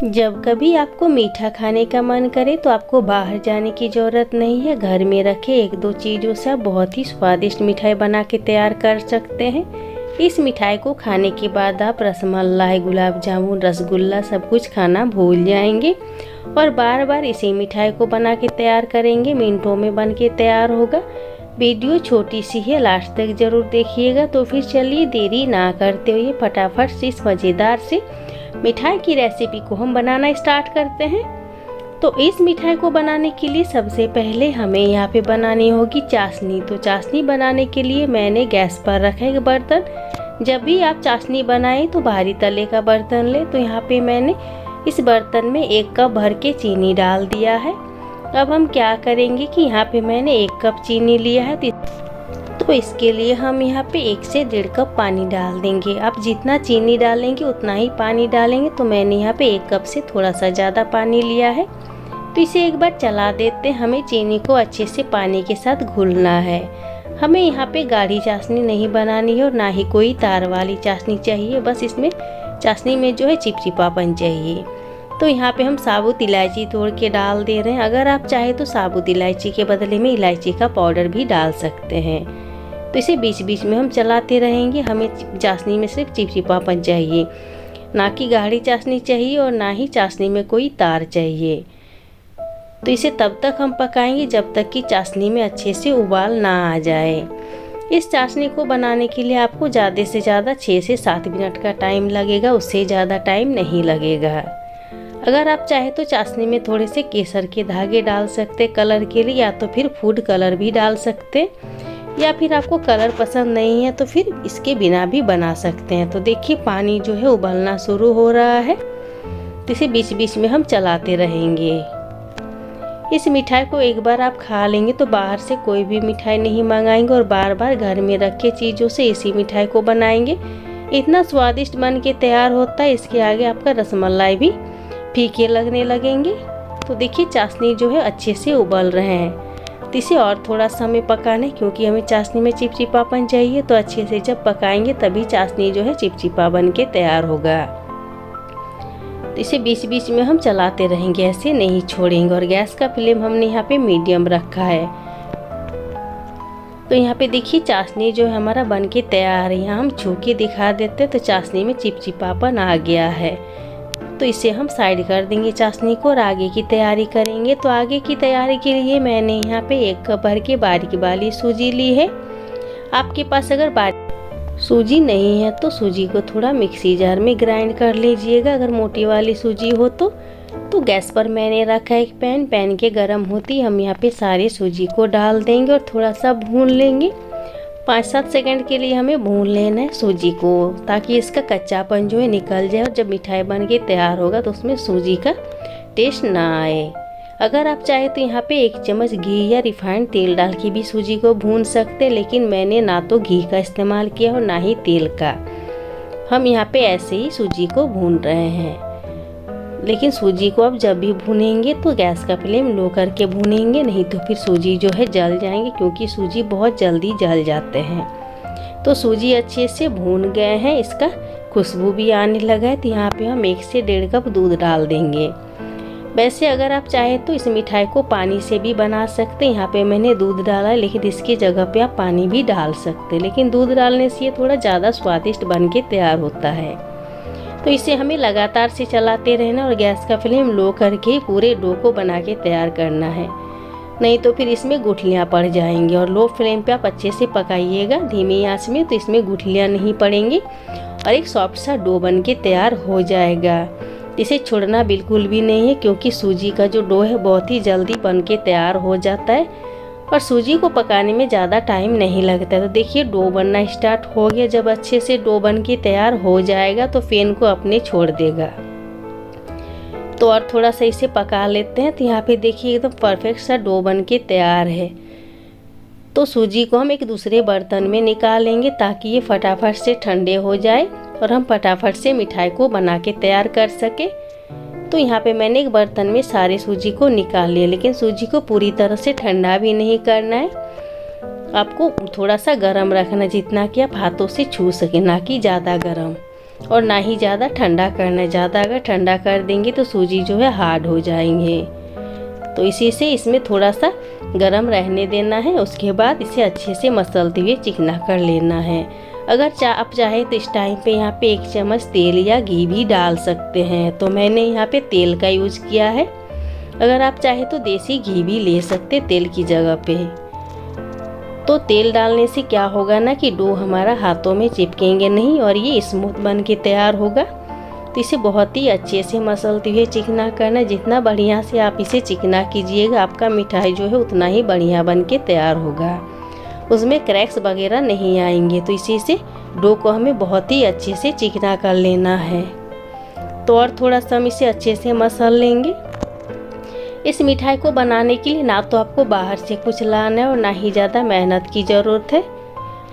जब कभी आपको मीठा खाने का मन करे तो आपको बाहर जाने की ज़रूरत नहीं है। घर में रखे एक दो चीज़ों से आप बहुत ही स्वादिष्ट मिठाई बना के तैयार कर सकते हैं। इस मिठाई को खाने के बाद आप रसमलाई, गुलाब जामुन, रसगुल्ला सब कुछ खाना भूल जाएंगे और बार बार इसी मिठाई को बना के तैयार करेंगे। मिनटों में बन के तैयार होगा। वीडियो छोटी सी है, लास्ट तक ज़रूर देखिएगा। तो फिर चलिए देरी ना करते हुए फटाफट से इस मज़ेदार से मिठाई की रेसिपी को हम बनाना स्टार्ट करते हैं। तो इस मिठाई को बनाने के लिए सबसे पहले हमें यहाँ पे बनानी होगी चाशनी। तो चाशनी बनाने के लिए मैंने गैस पर रखा है एक बर्तन। जब भी आप चाशनी बनाएं तो भारी तले का बर्तन लें। तो यहाँ पे मैंने इस बर्तन में 1 कप भर के चीनी डाल दिया है। अब हम क्या करेंगे कि यहाँ पे मैंने 1 कप चीनी लिया है, तो इसके लिए हम यहाँ पे 1 से 1.5 कप पानी डाल देंगे। आप जितना चीनी डालेंगे उतना ही पानी डालेंगे। तो मैंने यहाँ पे 1 कप से थोड़ा सा ज़्यादा पानी लिया है। तो इसे एक बार चला देते हैं। हमें चीनी को अच्छे से पानी के साथ घुलना है। हमें यहाँ पे गाढ़ी चाशनी नहीं बनानी है और ना ही कोई तार वाली चाशनी चाहिए। बस इसमें चाशनी में जो है चिपचिपापन चाहिए। तो यहाँ पे हम साबुत इलायची तोड़ के डाल दे रहे हैं। अगर आप चाहे तो साबुत इलायची के बदले में इलायची का पाउडर भी डाल सकते हैं। तो इसे बीच बीच में हम चलाते रहेंगे। हमें चाशनी में सिर्फ चिपचिपापन चाहिए, ना कि गाढ़ी चाशनी चाहिए और ना ही चाशनी में कोई तार चाहिए। तो इसे तब तक हम पकाएंगे जब तक कि चाशनी में अच्छे से उबाल ना आ जाए। इस चाशनी को बनाने के लिए आपको ज़्यादा से ज़्यादा 6 से 7 मिनट का टाइम लगेगा, उससे ज़्यादा टाइम नहीं लगेगा। अगर आप चाहे तो चाशनी में थोड़े से केसर के धागे डाल सकते कलर के लिए, या तो फिर फूड कलर भी डाल सकते, या फिर आपको कलर पसंद नहीं है तो फिर इसके बिना भी बना सकते हैं। तो देखिए पानी जो है उबलना शुरू हो रहा है। तो इसे बीच बीच में हम चलाते रहेंगे। इस मिठाई को एक बार आप खा लेंगे तो बाहर से कोई भी मिठाई नहीं मंगाएंगे और बार बार घर में रखे चीज़ों से इसी मिठाई को बनाएंगे। इतना स्वादिष्ट बन के तैयार होता है। इसके आगे आपका रसमलाई भी फीके लगने लगेंगे। तो देखिए चाशनी जो है अच्छे से उबल रहे हैं। तो इसे और थोड़ा समय पकाना है क्योंकि हमें चाशनी में चिपचिपापन चाहिए। तो अच्छे से जब पकाएंगे तभी चाशनी जो है चिपचिपा बन के तैयार होगा। तो इसे बीच बीच में हम चलाते रहेंगे, ऐसे नहीं छोड़ेंगे। और गैस का फ्लेम हमने यहाँ पे मीडियम रखा है। तो यहाँ पे देखिए चाशनी जो है हमारा बन के तैयार है। यहाँ हम छू के दिखा देते हैं तो चाशनी में चिपचिपापन आ गया है। तो इसे हम साइड कर देंगे चाशनी को और आगे की तैयारी करेंगे। तो आगे की तैयारी के लिए मैंने यहाँ पे 1 कप भर के बारीक वाली सूजी ली है। आपके पास अगर बारीक सूजी नहीं है तो सूजी को थोड़ा मिक्सी जार में ग्राइंड कर लीजिएगा। अगर मोटी वाली सूजी हो तो गैस पर मैंने रखा है एक पैन के गर्म होती हम यहाँ पे सारे सूजी को डाल देंगे और थोड़ा सा भून लेंगे। 5-7 सेकंड के लिए हमें भून लेना है सूजी को, ताकि इसका कच्चापन जो है निकल जाए और जब मिठाई बन के तैयार होगा तो उसमें सूजी का टेस्ट ना आए। अगर आप चाहे तो यहाँ पे 1 चम्मच घी या रिफाइंड तेल डाल के भी सूजी को भून सकते, लेकिन मैंने ना तो घी का इस्तेमाल किया और ना ही तेल का। हम यहाँ पे ऐसे ही सूजी को भून रहे हैं। लेकिन सूजी को आप जब भी भूनेंगे तो गैस का फ्लेम लो करके भूनेंगे, नहीं तो फिर सूजी जो है जल जाएंगे, क्योंकि सूजी बहुत जल्दी जल जाते हैं। तो सूजी अच्छे से भून गए हैं, इसका खुशबू भी आने लगा है। तो यहाँ पे हम 1 से 1.5 कप दूध डाल देंगे। वैसे अगर आप चाहें तो इस मिठाई को पानी से भी बना सकते हैं। यहाँ पे मैंने दूध डाला है, लेकिन इसकी जगह पे आप पानी भी डाल सकते हैं। लेकिन दूध डालने से ये थोड़ा ज़्यादा स्वादिष्ट बन के तैयार होता है। तो इसे हमें लगातार से चलाते रहना और गैस का फ्लेम लो करके पूरे डो को बना के तैयार करना है, नहीं तो फिर इसमें गुठलियाँ पड़ जाएंगी। और लो फ्लेम पे आप अच्छे से पकाइएगा धीमी आंच में, तो इसमें गुठलियाँ नहीं पड़ेंगी और एक सॉफ्ट सा डो बन के तैयार हो जाएगा। इसे छोड़ना बिल्कुल भी नहीं है, क्योंकि सूजी का जो डो है बहुत ही जल्दी बन के तैयार हो जाता है और सूजी को पकाने में ज़्यादा टाइम नहीं लगता। तो देखिए डो बनना स्टार्ट हो गया। जब अच्छे से डो बन के तैयार हो जाएगा तो फेन को अपने छोड़ देगा। तो और थोड़ा सा इसे पका लेते हैं। तो यहाँ पे देखिए एकदम परफेक्ट सा डो बन के तैयार है। तो सूजी को हम एक दूसरे बर्तन में निकालेंगे ताकि ये फटाफट से ठंडे हो जाए और हम फटाफट से मिठाई को बना के तैयार कर सके। तो यहाँ पे मैंने एक बर्तन में सारे सूजी को निकाल लिया, लेकिन सूजी को पूरी तरह से ठंडा भी नहीं करना है। आपको थोड़ा सा गर्म रखना, जितना कि आप हाथों से छू सके, ना कि ज़्यादा गर्म। और ना ही ज़्यादा ठंडा करना है। ज़्यादा अगर ठंडा कर देंगे तो सूजी जो है हार्ड हो जाएंगे। तो इसी से इसमें थोड़ा सा गरम रहने देना है। उसके बाद इसे अच्छे से मसलते हुए चिकना कर लेना है। अगर आप चाहे तो इस टाइम पे यहाँ पे 1 चम्मच तेल या घी भी डाल सकते हैं। तो मैंने यहाँ पे तेल का यूज़ किया है। अगर आप चाहे तो देसी घी भी ले सकते तेल की जगह पे। तो तेल डालने से क्या होगा ना कि डो हमारा हाथों में चिपकेंगे नहीं और ये स्मूथ बन के तैयार होगा। तो इसे बहुत ही अच्छे से मसलते हुए चिकना करना। जितना बढ़िया से आप इसे चिकना कीजिएगा आपका मिठाई जो है उतना ही बढ़िया बन के तैयार होगा। उसमें क्रैक्स वगैरह नहीं आएंगे। तो इसी से डो को हमें बहुत ही अच्छे से चिकना कर लेना है। तो और थोड़ा सा हम इसे अच्छे से मसल लेंगे। इस मिठाई को बनाने के लिए ना तो आपको बाहर से कुछ लाना है और ना ही ज़्यादा मेहनत की ज़रूरत है।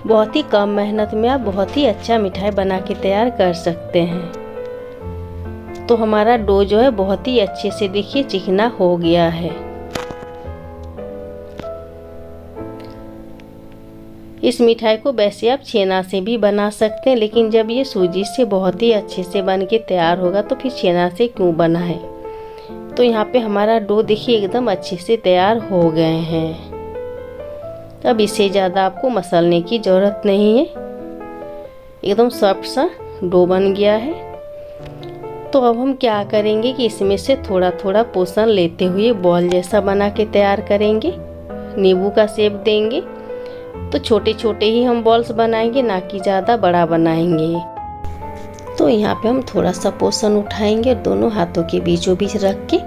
बहुत ही कम मेहनत में आप बहुत ही अच्छा मिठाई बना के तैयार कर सकते हैं। तो हमारा डो जो है बहुत ही अच्छे से देखिए चिकना हो गया है। इस मिठाई को वैसे आप छेना से भी बना सकते हैं, लेकिन जब ये सूजी से बहुत ही अच्छे से बन के तैयार होगा तो फिर छेना से क्यों बनाए। तो यहाँ पे हमारा डो देखिए एकदम अच्छे से तैयार हो गए हैं। अब इसे ज़्यादा आपको मसलने की ज़रूरत नहीं है। एकदम सॉफ्ट सा डो बन गया है। तो अब हम क्या करेंगे कि इसमें से थोड़ा थोड़ा पोर्शन लेते हुए बॉल जैसा बना के तैयार करेंगे। नींबू का शेप देंगे। तो छोटे छोटे ही हम बॉल्स बनाएंगे, ना कि ज़्यादा बड़ा बनाएंगे। तो यहाँ पे हम थोड़ा सा पोर्शन उठाएंगे और दोनों हाथों के बीचों बीच रख के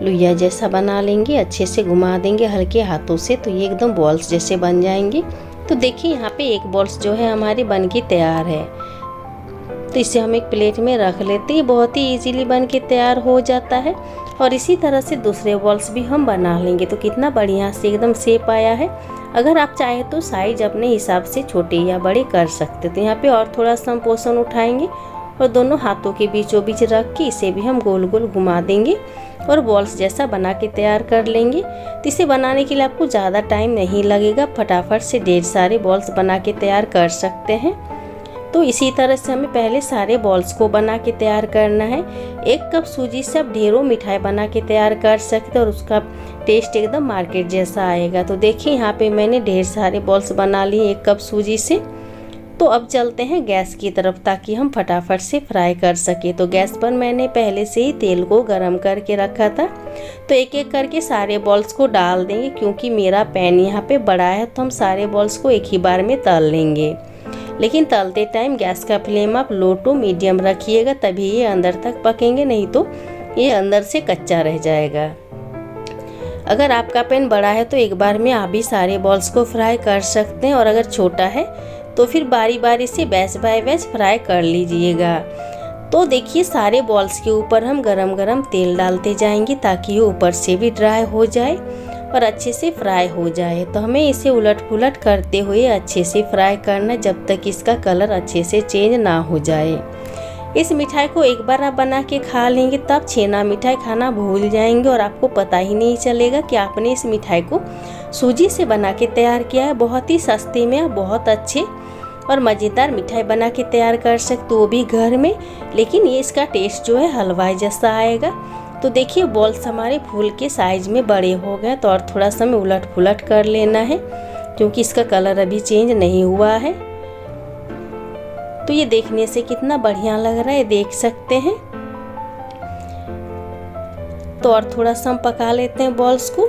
लुइया जैसा बना लेंगे। अच्छे से घुमा देंगे हल्के हाथों से, तो ये एकदम बॉल्स जैसे बन जाएंगे। तो देखिए यहाँ पे एक बॉल्स जो है हमारी बन के तैयार है। तो इसे हम एक प्लेट में रख लेते हैं। बहुत ही इजीली बन के तैयार हो जाता है। और इसी तरह से दूसरे बॉल्स भी हम बना लेंगे। तो कितना बढ़िया से एकदम शेप आया है। अगर आप चाहे तो साइज अपने हिसाब से छोटे या बड़े कर सकते। तो यहाँ पे और थोड़ा सा हम पोर्शन उठाएंगे और दोनों हाथों के बीचों बीच रख के इसे भी हम गोल गोल घुमा देंगे और बॉल्स जैसा बना के तैयार कर लेंगे। तो इसे बनाने के लिए आपको ज़्यादा टाइम नहीं लगेगा। फटाफट से ढेर सारे बॉल्स बना के तैयार कर सकते हैं। तो इसी तरह से हमें पहले सारे बॉल्स को बना के तैयार करना है। 1 कप सूजी से आप ढेरों मिठाई बना के तैयार कर सकते हैं और उसका टेस्ट एकदम मार्केट जैसा आएगा। तो देखिए यहाँ पे मैंने ढेर सारे बॉल्स बना लिए 1 कप सूजी से। तो अब चलते हैं गैस की तरफ ताकि हम फटाफट से फ्राई कर सके। तो गैस पर मैंने पहले से ही तेल को गरम करके रखा था। तो एक एक करके सारे बॉल्स को डाल देंगे। क्योंकि मेरा पैन यहाँ पे बड़ा है तो हम सारे बॉल्स को एक ही बार में तल लेंगे। लेकिन तलते टाइम गैस का फ्लेम आप लो टू मीडियम रखिएगा, तभी ये अंदर तक पकेंगे, नहीं तो ये अंदर से कच्चा रह जाएगा। अगर आपका पैन बड़ा है तो एक बार में आप भी सारे बॉल्स को फ्राई कर सकते हैं। और अगर छोटा है तो फिर बारी बारी से बैच बाय बैच फ्राई कर लीजिएगा। तो देखिए सारे बॉल्स के ऊपर हम गरम गरम तेल डालते जाएंगे ताकि ये ऊपर से भी ड्राई हो जाए और अच्छे से फ्राई हो जाए। तो हमें इसे उलट पुलट करते हुए अच्छे से फ्राई करना जब तक इसका कलर अच्छे से चेंज ना हो जाए। इस मिठाई को एक बार आप बना के खा लेंगे तो आप छेना मिठाई खाना भूल जाएंगे और आपको पता ही नहीं चलेगा कि आपने इस मिठाई को सूजी से बना के तैयार किया है। बहुत ही सस्ते में आप बहुत अच्छे और मज़ेदार मिठाई बना के तैयार कर सकते हो, वो भी घर में। लेकिन ये इसका टेस्ट जो है हलवाई जैसा आएगा। तो देखिए बॉल्स हमारे फूल के साइज में बड़े हो गए। तो और थोड़ा सा हमें उलट पुलट कर लेना है क्योंकि इसका कलर अभी चेंज नहीं हुआ है। तो ये देखने से कितना बढ़िया लग रहा है, देख सकते हैं। तो और थोड़ा सा हम पका लेते हैं बॉल्स को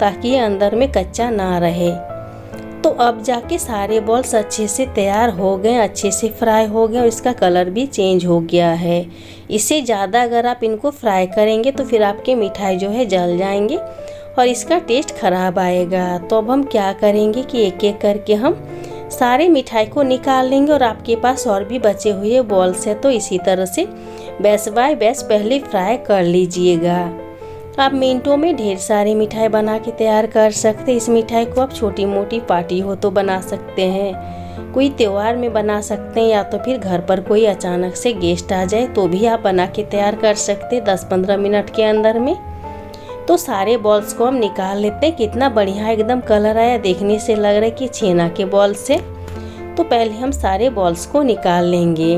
ताकि ये अंदर में कच्चा ना रहे। तो अब जाके सारे बॉल्स अच्छे से तैयार हो गए, अच्छे से फ्राई हो गए और इसका कलर भी चेंज हो गया है। इससे ज़्यादा अगर आप इनको फ्राई करेंगे तो फिर आपके मिठाई जो है जल जाएंगे और इसका टेस्ट ख़राब आएगा। तो अब हम क्या करेंगे कि एक एक करके हम सारे मिठाई को निकाल लेंगे। और आपके पास और भी बचे हुए बॉल्स है तो इसी तरह से बैच बाय बैच पहले फ्राई कर लीजिएगा। आप मिनटों में ढेर सारी मिठाई बना के तैयार कर सकते हैं। इस मिठाई को आप छोटी मोटी पार्टी हो तो बना सकते हैं, कोई त्यौहार में बना सकते हैं, या तो फिर घर पर कोई अचानक से गेस्ट आ जाए तो भी आप बना के तैयार कर सकते हैं 10-15 मिनट के अंदर में। तो सारे बॉल्स को हम निकाल लेते हैं। कितना बढ़िया एकदम कलर आया, देखने से लग रहा है कि छेना के बॉल्स से। तो पहले हम सारे बॉल्स को निकाल लेंगे।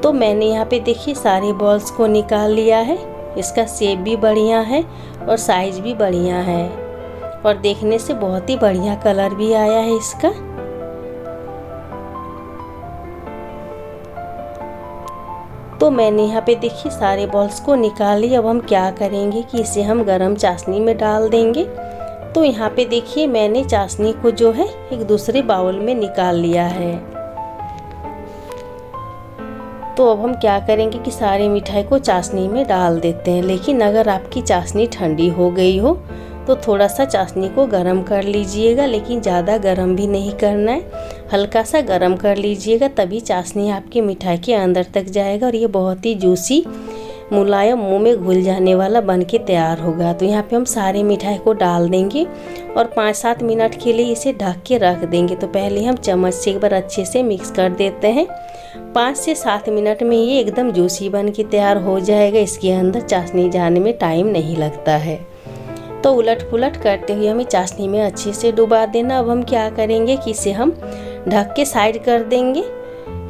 तो मैंने यहाँ पे देखिए सारे बॉल्स को निकाल लिया है। इसका शेप भी बढ़िया है और साइज़ भी बढ़िया है और देखने से बहुत ही बढ़िया कलर भी आया है इसका। तो मैंने यहाँ पे देखिए सारे बॉल्स को निकाल लिया। अब हम क्या करेंगे कि इसे हम गरम चाशनी में डाल देंगे। तो यहाँ पे देखिए मैंने चाशनी को जो है एक दूसरे बाउल में निकाल लिया है। तो अब हम क्या करेंगे कि सारे मिठाई को चाशनी में डाल देते हैं। लेकिन अगर आपकी चाशनी ठंडी हो गई हो तो थोड़ा सा चाशनी को गरम कर लीजिएगा, लेकिन ज़्यादा गरम भी नहीं करना है, हल्का सा गरम कर लीजिएगा, तभी चाशनी आपकी मिठाई के अंदर तक जाएगा और ये बहुत ही जूसी मुलायम मुंह में घुल जाने वाला बन के तैयार होगा। तो यहाँ पे हम सारे मिठाई को डाल देंगे और 5-7 मिनट के लिए इसे ढक के रख देंगे। तो पहले हम चम्मच से एक बार अच्छे से मिक्स कर देते हैं। 5 से 7 मिनट में ये एकदम जूसी बन के तैयार हो जाएगा। इसके अंदर चाशनी जाने में टाइम नहीं लगता है। तो उलट पुलट करते हुए हमें चाशनी में अच्छे से डुबा देना। अब हम क्या करेंगे कि इसे हम ढक के साइड कर देंगे।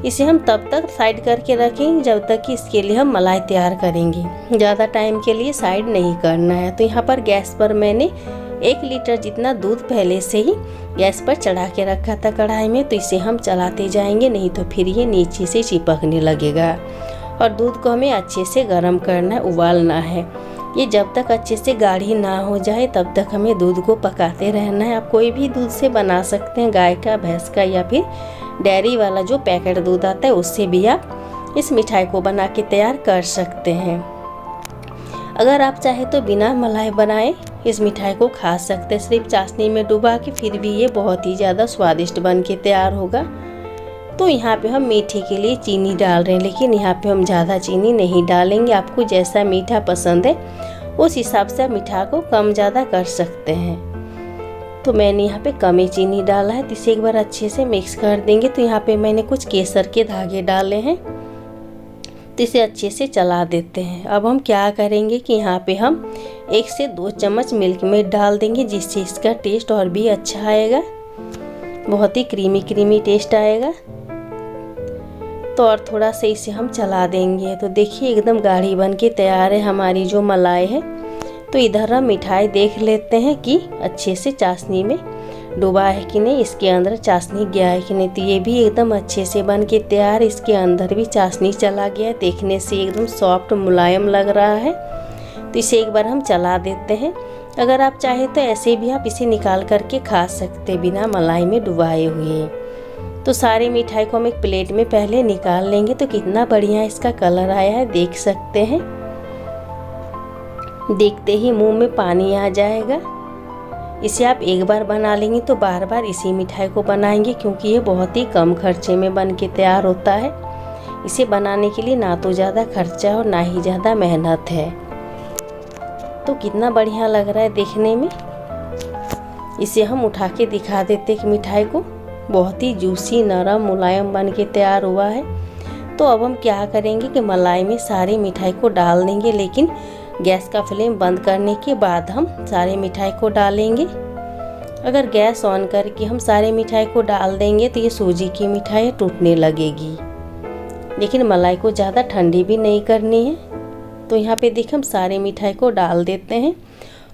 इसे हम तब तक साइड करके रखेंगे जब तक कि इसके लिए हम मलाई तैयार करेंगे। ज़्यादा टाइम के लिए साइड नहीं करना है। तो यहाँ पर गैस पर मैंने 1 लीटर जितना दूध पहले से ही गैस पर चढ़ा के रखा था कढ़ाई में। तो इसे हम चलाते जाएंगे, नहीं तो फिर ये नीचे से चिपकने लगेगा। और दूध को हमें अच्छे से गर्म करना है, उबालना है। ये जब तक अच्छे से गाढ़ी ना हो जाए तब तक हमें दूध को पकाते रहना है। आप कोई भी दूध से बना सकते हैं, गाय का, भैंस का या फिर डेयरी वाला जो पैकेट दूध आता है उससे भी आप इस मिठाई को बना के तैयार कर सकते हैं। अगर आप चाहे तो बिना मलाई बनाए इस मिठाई को खा सकते हैं, सिर्फ चाशनी में डुबा के, फिर भी ये बहुत ही ज़्यादा स्वादिष्ट बन के तैयार होगा। तो यहाँ पे हम मीठे के लिए चीनी डाल रहे हैं, लेकिन यहाँ पे हम ज़्यादा चीनी नहीं डालेंगे। आपको जैसा मीठा पसंद है उस हिसाब से आप मीठा को कम ज़्यादा कर सकते हैं। तो मैंने यहाँ पे कम ही चीनी डाला है। तो इसे एक बार अच्छे से मिक्स कर देंगे। तो यहाँ पे मैंने कुछ केसर के धागे डाले हैं, तो इसे अच्छे से चला देते हैं। अब हम क्या करेंगे कि यहाँ पे हम 1 से 2 चम्मच मिल्क मेड डाल देंगे, जिससे इसका टेस्ट और भी अच्छा आएगा, बहुत ही क्रीमी क्रीमी टेस्ट आएगा। तो और थोड़ा सा इसे हम चला देंगे। तो देखिए एकदम गाढ़ी बन के तैयार है हमारी जो मलाई है। तो इधर हम मिठाई देख लेते हैं कि अच्छे से चाशनी में डूबा है कि नहीं, इसके अंदर चाशनी गया है कि नहीं। तो ये भी एकदम अच्छे से बन के तैयार, इसके अंदर भी चाशनी चला गया है, देखने से एकदम सॉफ्ट मुलायम लग रहा है। तो इसे एक बार हम चला देते हैं। अगर आप चाहे तो ऐसे भी आप इसे निकाल करके खा सकते बिना मलाई में डुबाए हुए। तो सारी मिठाई को हम एक प्लेट में पहले निकाल लेंगे। तो कितना बढ़िया इसका कलर आया है, देख सकते हैं। देखते ही मुंह में पानी आ जाएगा। इसे आप एक बार बना लेंगे तो बार बार इसी मिठाई को बनाएंगे, क्योंकि ये बहुत ही कम खर्चे में बन के तैयार होता है। इसे बनाने के लिए ना तो ज़्यादा खर्चा और ना ही ज़्यादा मेहनत है। तो कितना बढ़िया लग रहा है देखने में। इसे हम उठा के दिखा देते कि मिठाई को, बहुत ही जूसी नरम मुलायम बन के तैयार हुआ है। तो अब हम क्या करेंगे कि मलाई में सारी मिठाई को डाल देंगे, लेकिन गैस का फ्लेम बंद करने के बाद हम सारे मिठाई को डालेंगे। अगर गैस ऑन करके हम सारे मिठाई को डाल देंगे तो ये सूजी की मिठाई टूटने लगेगी। लेकिन मलाई को ज़्यादा ठंडी भी नहीं करनी है। तो यहाँ पे देखिए हम सारे मिठाई को डाल देते हैं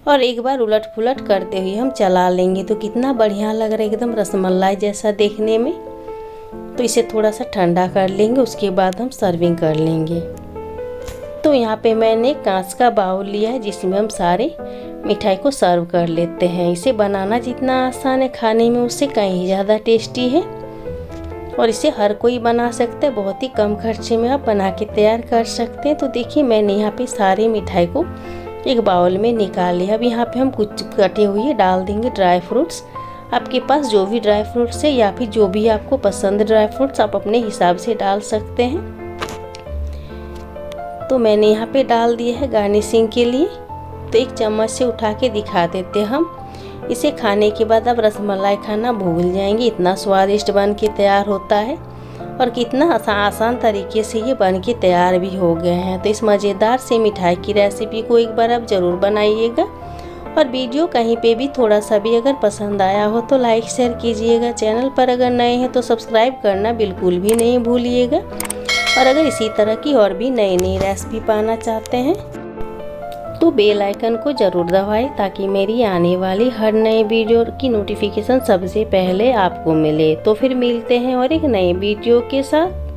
और एक बार उलट पुलट करते हुए हम चला लेंगे। तो कितना बढ़िया लग रहा है, एकदम रसमलाई जैसा देखने में। तो इसे थोड़ा सा ठंडा कर लेंगे, उसके बाद हम सर्विंग कर लेंगे। तो यहाँ पे मैंने कांच का बाउल लिया है, जिसमें हम सारे मिठाई को सर्व कर लेते हैं। इसे बनाना जितना आसान है, खाने में उससे कहीं ज़्यादा टेस्टी है और इसे हर कोई बना सकता है। बहुत ही कम खर्चे में आप बना के तैयार कर सकते हैं। तो देखिए मैंने यहाँ पे सारे मिठाई को एक बाउल में निकाल लिया। अब यहाँ पे हम कुछ कटे हुए डाल देंगे ड्राई फ्रूट्स। आपके पास जो भी ड्राई फ्रूट्स है या फिर जो भी आपको पसंद ड्राई फ्रूट्स आप अपने हिसाब से डाल सकते हैं। तो मैंने यहाँ पे डाल दिया है गार्निशिंग के लिए। तो एक चम्मच से उठा के दिखा देते हैं हम। इसे खाने के बाद आप रसमलाई खाना भूल जाएंगे, इतना स्वादिष्ट बन के तैयार होता है और कितना आसान तरीके से ये बन के तैयार भी हो गए हैं। तो इस मज़ेदार से मिठाई की रेसिपी को एक बार आप ज़रूर बनाइएगा और वीडियो कहीं पे भी थोड़ा सा भी अगर पसंद आया हो तो लाइक शेयर कीजिएगा। चैनल पर अगर नए हैं तो सब्सक्राइब करना बिल्कुल भी नहीं भूलिएगा। और अगर इसी तरह की और भी नई नई रेसिपी पाना चाहते हैं तो बेल आइकन को ज़रूर दबाएं ताकि मेरी आने वाली हर नए वीडियो की नोटिफिकेशन सबसे पहले आपको मिले। तो फिर मिलते हैं और एक नए वीडियो के साथ।